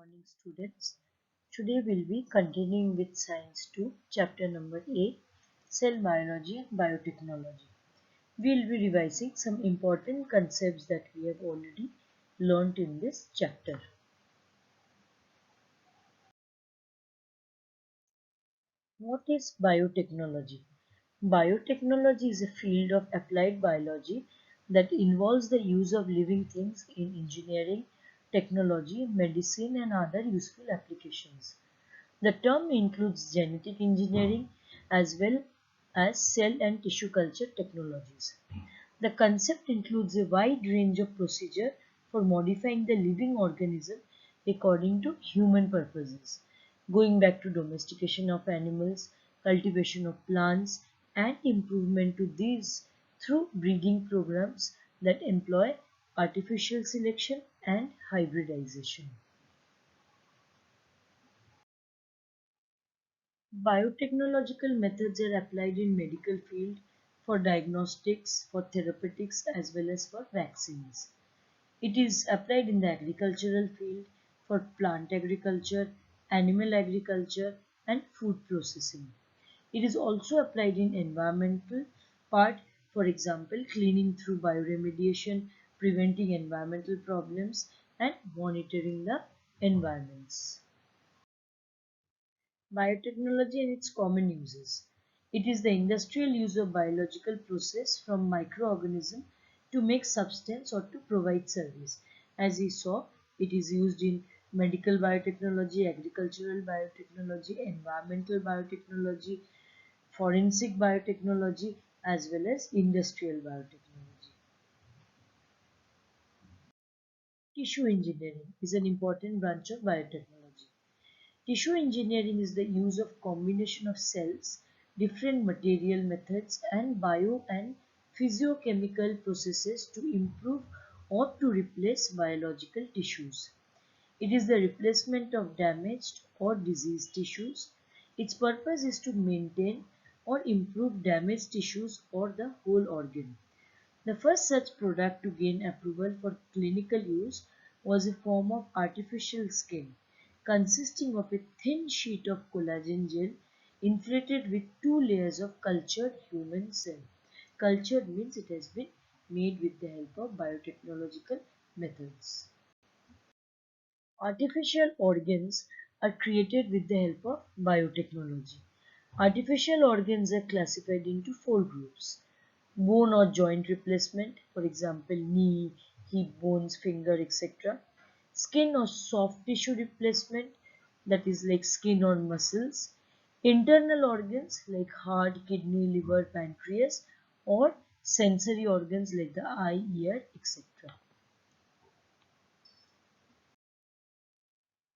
morning, students. Today we'll be continuing with Science 2, chapter number 8, Cell Biology and Biotechnology. We'll be revising some important concepts that we have already learnt in this chapter. What is biotechnology? Biotechnology is a field of applied biology that involves the use of living things in engineering, technology, medicine, and other useful applications. The term includes genetic engineering as well as cell and tissue culture technologies. The concept includes a wide range of procedure for modifying the living organism according to human purposes, going back to domestication of animals, cultivation of plants, and improvement to these through breeding programs that employ artificial selection and hybridization. Biotechnological methods are applied in medical field for diagnostics, for therapeutics as well as for vaccines. It is applied in the agricultural field for plant agriculture, animal agriculture and food processing. It is also applied in environmental part, for example, cleaning through bioremediation, preventing environmental problems and monitoring the environments. Biotechnology and its common uses. It is the industrial use of biological process from microorganism to make substance or to provide service. As we saw, it is used in medical biotechnology, agricultural biotechnology, environmental biotechnology, forensic biotechnology, as well as industrial biotechnology. Tissue engineering is an important branch of biotechnology. Tissue engineering is the use of combination of cells, different material methods and bio and physiochemical processes to improve or to replace biological tissues. It is the replacement of damaged or diseased tissues. Its purpose is to maintain or improve damaged tissues or the whole organ. The first such product to gain approval for clinical use was a form of artificial skin consisting of a thin sheet of collagen gel inflated with two layers of cultured human cell. Cultured means it has been made with the help of biotechnological methods. Artificial organs are created with the help of biotechnology. Artificial organs are classified into four groups. Bone or joint replacement, for example, knee, hip bones, finger, etc. Skin or soft tissue replacement, that is like skin or muscles. Internal organs like heart, kidney, liver, pancreas, or sensory organs like the eye, ear, etc.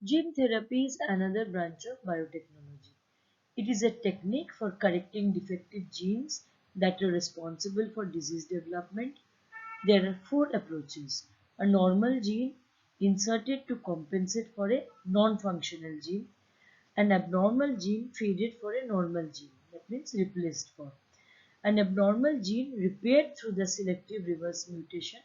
Gene therapy is another branch of biotechnology. It is a technique for correcting defective genes that are responsible for disease development. There are four approaches. A normal gene inserted to compensate for a non-functional gene. An abnormal gene fed for a normal gene. That means replaced for. An abnormal gene repaired through the selective reverse mutation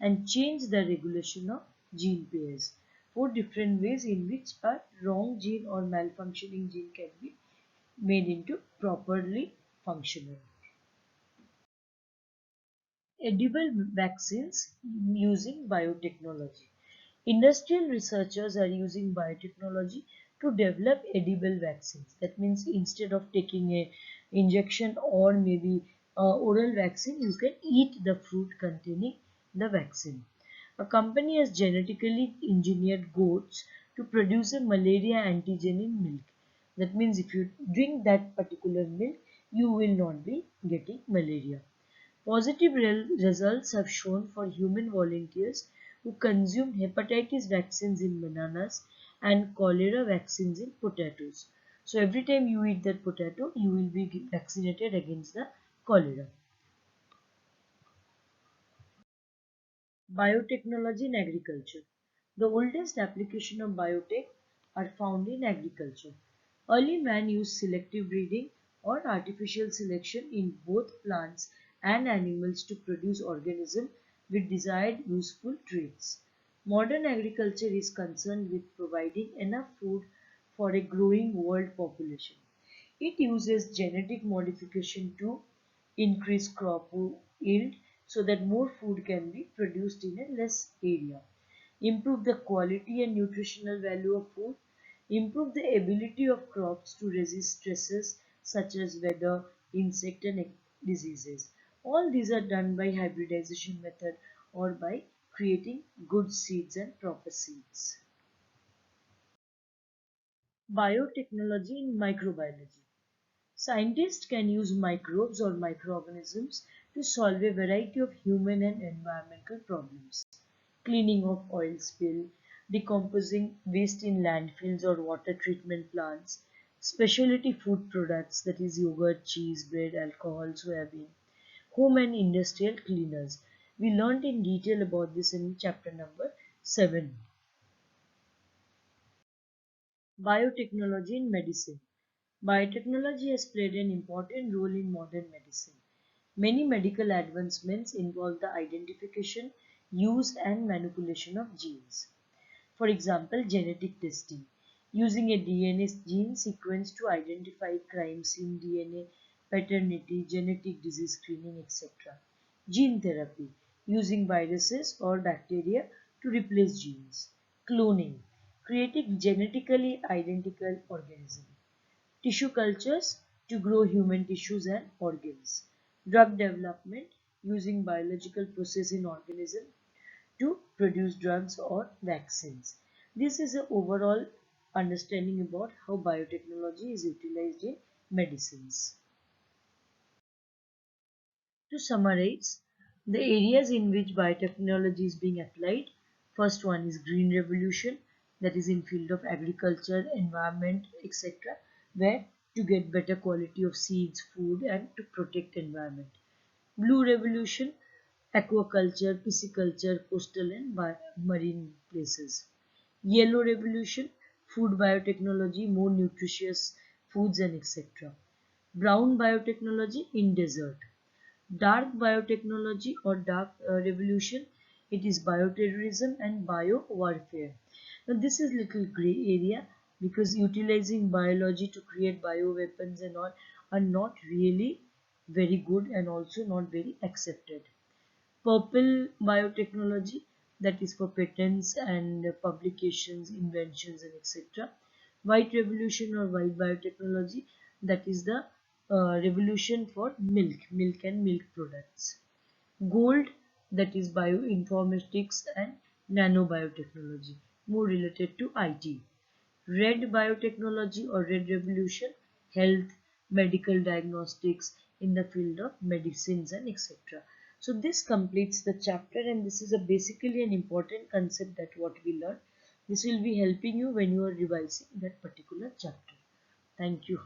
and change the regulation of gene pairs. Four different ways in which a wrong gene or malfunctioning gene can be made into properly functional. Edible vaccines using biotechnology. Industrial researchers are using biotechnology to develop edible vaccines. That means instead of taking a injection or maybe oral vaccine, you can eat the fruit containing the vaccine. A company has genetically engineered goats to produce a malaria antigen in milk. That means if you drink that particular milk, you will not be getting malaria. Positive results have shown for human volunteers who consumed hepatitis vaccines in bananas and cholera vaccines in potatoes. So every time you eat that potato, you will be vaccinated against the cholera. Biotechnology in agriculture. The oldest application of biotech are found in agriculture. Early man used selective breeding or artificial selection in both plants and animals to produce organisms with desired useful traits. Modern agriculture is concerned with providing enough food for a growing world population. It uses genetic modification to increase crop yield so that more food can be produced in a less area, improve the quality and nutritional value of food, improve the ability of crops to resist stresses such as weather, insect and diseases. All these are done by hybridization method or by creating good seeds and proper seeds. Biotechnology in microbiology. Scientists can use microbes or microorganisms to solve a variety of human and environmental problems. Cleaning of oil spill, decomposing waste in landfills or water treatment plants, specialty food products that is yogurt, cheese, bread, alcohol, soybean, home and industrial cleaners. We learned in detail about this in chapter number 7. Biotechnology in medicine. Biotechnology has played an important role in modern medicine. Many medical advancements involve the identification, use and manipulation of genes. For example, genetic testing, using a DNA gene sequence to identify crime scene DNA, paternity, genetic disease screening, etc. Gene therapy, using viruses or bacteria to replace genes. Cloning, creating genetically identical organisms. Tissue cultures to grow human tissues and organs. Drug development, using biological process in organism to produce drugs or vaccines. This is an overall understanding about how biotechnology is utilized in medicines. To summarize, the areas in which biotechnology is being applied, first one is green revolution, that is in field of agriculture, environment, etc., where to get better quality of seeds, food and to protect environment. Blue revolution, aquaculture, pisciculture, coastal and marine places. Yellow revolution, food biotechnology, more nutritious foods and etc. Brown biotechnology in desert. Dark biotechnology or dark revolution, it is bioterrorism and biowarfare. Now this is little gray area because utilizing biology to create bioweapons and all are not really very good and also not very accepted. Purple biotechnology, that is for patents and publications, inventions and etc. White revolution or white biotechnology, that is the revolution for milk and milk products. Gold, that is bioinformatics and nanobiotechnology, more related to IT. Red biotechnology or red revolution, health, medical diagnostics in the field of medicines and etc. So this completes the chapter and this is a basically an important concept that what we learned. This will be helping you when you are revising that particular chapter. Thank you.